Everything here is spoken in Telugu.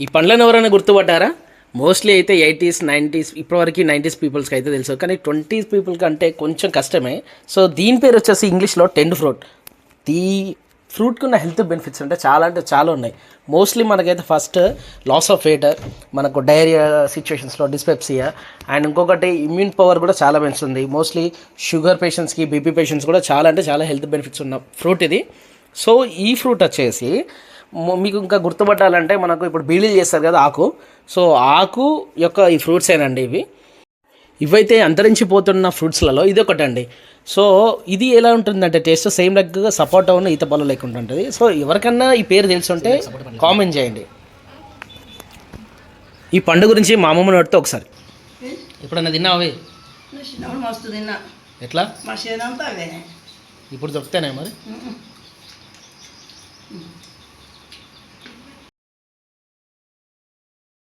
ఈ పండ్లను ఎవరైనా గుర్తుపట్టారా? మోస్ట్లీ అయితే 80s 90s ఇప్పటివరకు 90s పీపుల్స్కి అయితే తెలుసు, కానీ 20s పీపుల్కి అంటే కొంచెం కష్టమే. సో దీని పేరు వచ్చేసి ఇంగ్లీష్లో టెండ్ ఫ్రూట్. ఈ ఫ్రూట్కి ఉన్న హెల్త్ బెనిఫిట్స్ అంటే చాలా ఉన్నాయి. మోస్ట్లీ మనకైతే ఫస్ట్ లాస్ ఆఫ్ వెయిట్, మనకు డయేరియా సిచ్యువేషన్స్లో డిస్పెప్సియా, అండ్ ఇంకొకటి ఇమ్యూన్ పవర్ కూడా చాలా పెంచుతుంది. మోస్ట్లీ షుగర్ పేషెంట్స్కి, బీపీ పేషెంట్స్ కూడా చాలా హెల్త్ బెనిఫిట్స్ ఉన్న ఫ్రూట్ ఇది. సో ఈ ఫ్రూట్ వచ్చేసి మీకు ఇంకా గుర్తుపట్టాలంటే, మనకు ఇప్పుడు బీడీలు చేస్తారు కదా ఆకు, సో ఆకు యొక్క ఈ ఫ్రూట్స్ ఏనండి ఇవైతే అంతరించిపోతున్న ఫ్రూట్స్లలో ఇది ఒకటండి. సో ఇది ఎలా ఉంటుందంటే టేస్ట్ సేమ్ లెగ్గా సపోటా ఉన్న ఈత పళ్ళు లేకుండా ఉంటుంది. సో ఎవరికన్నా ఈ పేరు తెలుసుంటే కామెంట్ చేయండి. ఈ పండు గురించి మా అమ్మమ్మ నడితే ఒకసారి ఎప్పుడన్నా తిన్నావే? మస్తు తిన్నా. ఎట్లా? మా చేనంతా అవే. ఇప్పుడు దొరుకుతానే మరి?